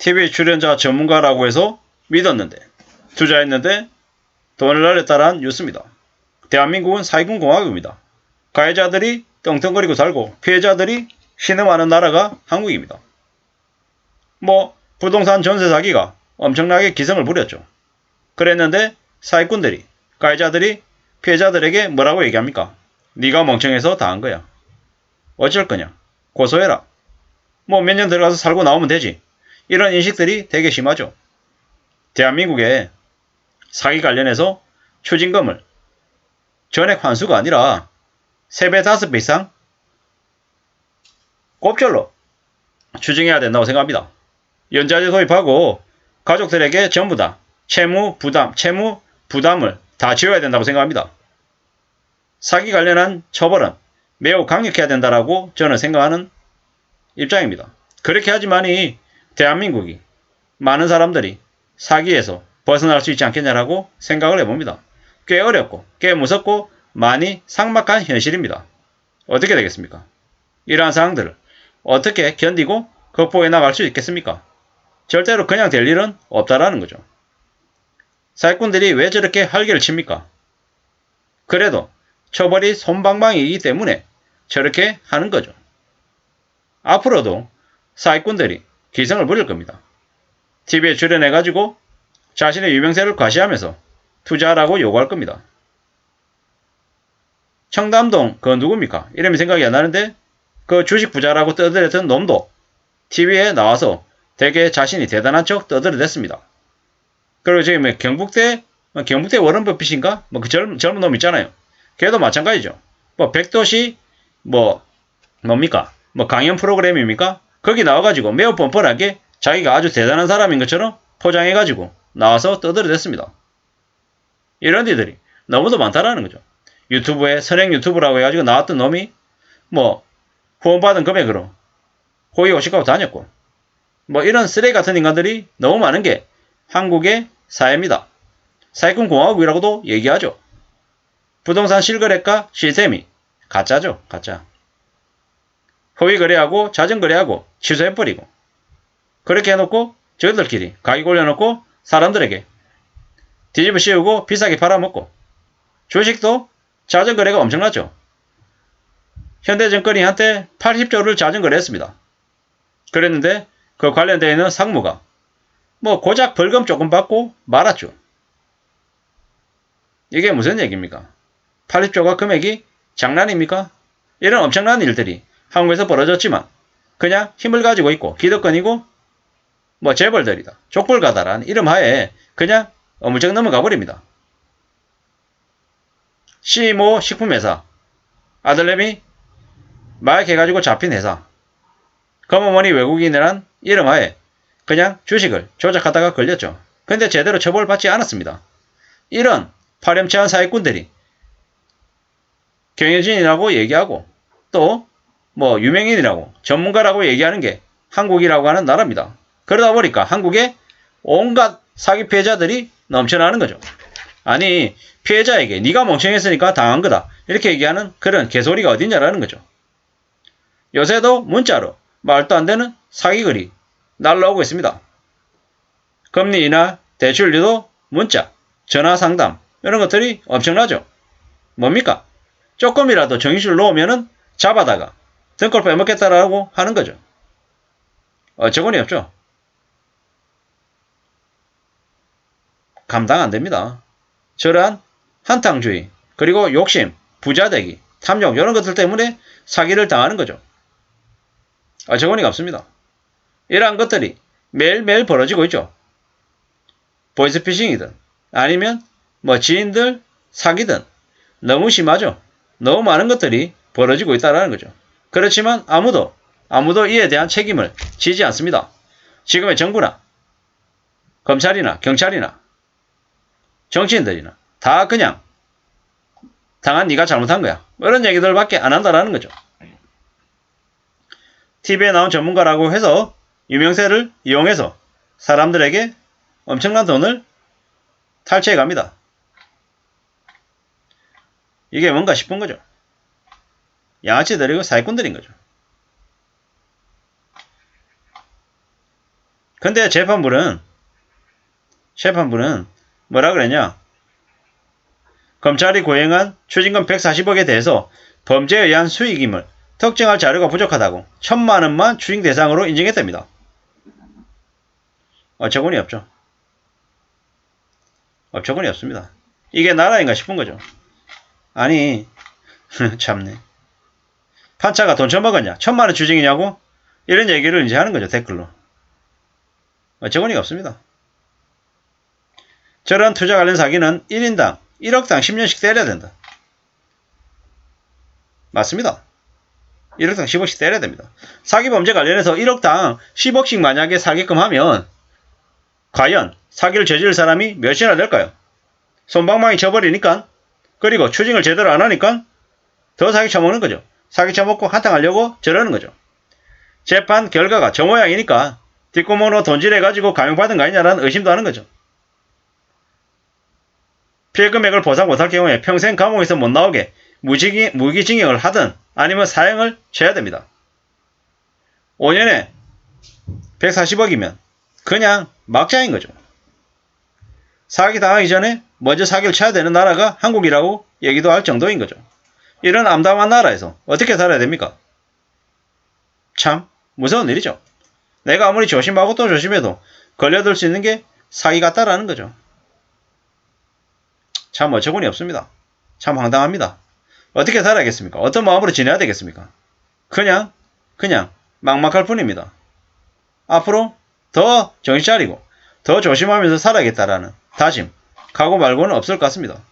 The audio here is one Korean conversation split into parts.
TV 출연자 전문가라고 해서 믿었는데 투자했는데 돈을 날렸다는 뉴스입니다. 대한민국은 사기꾼공화국입니다. 가해자들이 떵떵거리고 살고 피해자들이 신음하는 나라가 한국입니다. 부동산 전세 사기가 엄청나게 기승을 부렸죠. 그랬는데 사기꾼들이 가해자들이 피해자들에게 뭐라고 얘기합니까? 네가 멍청해서 당한 거야. 어쩔 거냐? 고소해라. 몇 년 들어가서 살고 나오면 되지. 이런 인식들이 되게 심하죠. 대한민국에 사기 관련해서 추징금을 전액 환수가 아니라 3배, 5배 이상 곱절로 추징해야 된다고 생각합니다. 연자제 도입하고 가족들에게 전부 다 채무 부담을 다 지어야 된다고 생각합니다. 사기 관련한 처벌은 매우 강력해야 된다라고 저는 생각하는 입장입니다. 그렇게 하지만이 대한민국이 많은 사람들이 사기에서 벗어날 수 있지 않겠냐라고 생각을 해봅니다. 꽤 어렵고 꽤 무섭고 많이 삭막한 현실입니다. 어떻게 되겠습니까? 이러한 상황들을 어떻게 견디고 극복해 나갈 수 있겠습니까? 절대로 그냥 될 일은 없다라는 거죠. 사기꾼들이 왜 저렇게 활개를 칩니까? 그래도 처벌이 솜방망이이기 때문에 저렇게 하는 거죠. 앞으로도 사기꾼들이 기승을 부릴 겁니다. TV에 출연해가지고 자신의 유명세를 과시하면서 투자하라고 요구할 겁니다. 청담동 그 누굽니까? 이름이 생각이 안 나는데 그 주식 부자라고 떠들었던 놈도 TV에 나와서 되게 자신이 대단한 척 떠들어댔습니다. 그리고 지금 경북대 워런 버핏인가? 그 젊은 놈 있잖아요. 걔도 마찬가지죠. 백도시 뭡니까? 강연 프로그램입니까? 거기 나와가지고 매우 뻔뻔하게 자기가 아주 대단한 사람인 것처럼 포장해가지고 나와서 떠들어댔습니다. 이런 이들이 너무도 많다라는 거죠. 유튜브에 선행 유튜브라고 해가지고 나왔던 놈이 후원받은 금액으로 호의 호식하고 다녔고 이런 쓰레기 같은 인간들이 너무 많은 게 한국의 사회입니다. 사기꾼 공화국이라고도 얘기하죠. 부동산 실거래가 시스템이 가짜죠. 가짜. 허위 거래하고 자정 거래하고 취소해버리고 그렇게 해놓고 저희들끼리 가격 올려놓고 사람들에게 뒤집어 씌우고 비싸게 팔아먹고 주식도 자정 거래가 엄청나죠. 현대증권이 한때 80조를 자정 거래했습니다. 그랬는데 그 관련되어 있는 상무가 고작 벌금 조금 받고 말았죠. 이게 무슨 얘기입니까? 80조가 금액이 장난입니까? 이런 엄청난 일들이 한국에서 벌어졌지만 그냥 힘을 가지고 있고 기득권이고 재벌들이다. 족벌가다라는 이름 하에 그냥 어물쩍 넘어가 버립니다. CMO 식품회사 아들내미 마약해가지고 잡힌 회사 검어머니 외국인이란 이름 하에 그냥 주식을 조작하다가 걸렸죠. 근데 제대로 처벌받지 않았습니다. 이런 파렴치한 사기꾼들이 경영진이라고 얘기하고 또 유명인이라고 전문가라고 얘기하는 게 한국이라고 하는 나라입니다. 그러다 보니까 한국에 온갖 사기 피해자들이 넘쳐나는 거죠. 아니 피해자에게 네가 멍청했으니까 당한 거다 이렇게 얘기하는 그런 개소리가 어딨냐라는 거죠. 요새도 문자로 말도 안 되는 사기글이 날라오고 있습니다. 금리 인하, 대출료도 문자, 전화 상담 이런 것들이 엄청나죠. 뭡니까? 조금이라도 정신줄 놓으면은 잡아다가 등골 빼먹겠다라고 하는 거죠. 어처구니 없죠. 감당 안 됩니다. 저러한 한탕주의, 그리고 욕심, 부자되기, 탐욕 이런 것들 때문에 사기를 당하는 거죠. 어처구니가 없습니다. 이러한 것들이 매일매일 벌어지고 있죠. 보이스피싱이든 아니면 지인들 사기든 너무 심하죠. 너무 많은 것들이 벌어지고 있다는 거죠. 그렇지만 아무도 이에 대한 책임을 지지 않습니다. 지금의 정부나 검찰이나 경찰이나 정치인들이나 다 그냥 당한 네가 잘못한 거야. 이런 얘기들밖에 안 한다라는 거죠. TV에 나온 전문가라고 해서 유명세를 이용해서 사람들에게 엄청난 돈을 탈취해 갑니다. 이게 뭔가 싶은 거죠. 양아치들이고 사기꾼들인 거죠. 근데 재판부는 뭐라 그랬냐? 검찰이 고행한 추징금 140억에 대해서 범죄에 의한 수익임을 특정할 자료가 부족하다고 1,000만 원만 추징 대상으로 인정했답니다. 어처구니 없죠. 어처구니 없습니다. 이게 나라인가 싶은 거죠. 아니 참네. 판사가 돈 처먹었냐? 1,000만 원 추징이냐고? 이런 얘기를 이제 하는 거죠. 댓글로. 어처구니가 없습니다. 저런 투자 관련 사기는 1인당 1억당 10년씩 때려야 된다. 맞습니다. 1억당 10억씩 때려야 됩니다. 사기 범죄 관련해서 1억당 10억씩 만약에 사기금 하면 과연 사기를 저지를 사람이 몇이나 될까요? 솜방망이 쳐버리니까, 그리고 추징을 제대로 안 하니까 더 사기 쳐먹는 거죠. 사기 쳐먹고 한탕하려고 저러는 거죠. 재판 결과가 저 모양이니까 뒷구멍으로 돈질해가지고 감형받은 거 아니냐라는 의심도 하는 거죠. 피해 금액을 보상 못할 경우에 평생 감옥에서 못 나오게 무기징역을 하든 아니면 사형을 쳐야 됩니다. 5년에 140억이면 그냥 막장인 거죠. 사기 당하기 전에 먼저 사기를 쳐야 되는 나라가 한국이라고 얘기도 할 정도인 거죠. 이런 암담한 나라에서 어떻게 살아야 됩니까? 참 무서운 일이죠. 내가 아무리 조심하고 또 조심해도 걸려들 수 있는 게 사기 같다라는 거죠. 참 어처구니 없습니다. 참 황당합니다. 어떻게 살아야겠습니까? 어떤 마음으로 지내야 되겠습니까? 그냥 막막할 뿐입니다. 앞으로 더 정신 차리고 더 조심하면서 살아야겠다라는 다짐, 각오 말고는 없을 것 같습니다.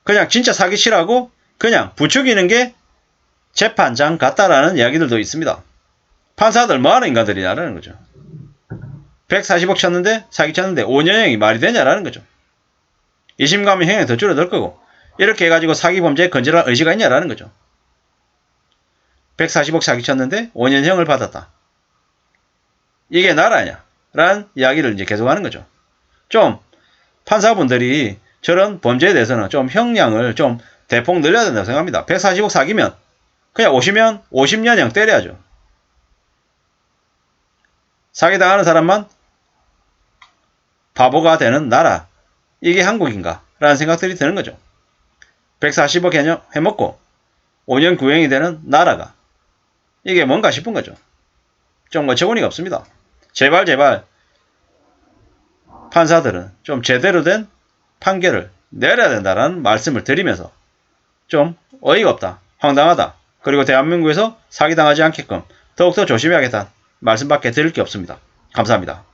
그냥 진짜 사기치라고 그냥 부추기는 게 재판장 같다라는 이야기들도 있습니다. 판사들 뭐하는 인간들이냐라는 거죠. 140억 쳤는데 사기 쳤는데 5년형이 말이 되냐라는 거죠. 2심 가면 형이 더 줄어들 거고 이렇게 해가지고 사기 범죄에 건질할 의지가 있냐라는 거죠. 140억 사기 쳤는데 5년형을 받았다. 이게 나라냐? 라는 이야기를 이제 계속하는 거죠. 좀 판사분들이 저런 범죄에 대해서는 좀 형량을 좀 대폭 늘려야 된다고 생각합니다. 140억 사기면 그냥 50년형 때려야죠. 사기당하는 사람만 바보가 되는 나라, 이게 한국인가? 라는 생각들이 드는 거죠. 140억 해먹고 5년 구형이 되는 나라가 이게 뭔가 싶은 거죠. 좀 어처구니가 없습니다. 제발 판사들은 좀 제대로 된 판결을 내려야 된다라는 말씀을 드리면서 좀 어이가 없다, 황당하다, 그리고 대한민국에서 사기당하지 않게끔 더욱더 조심해야겠다 말씀밖에 드릴 게 없습니다. 감사합니다.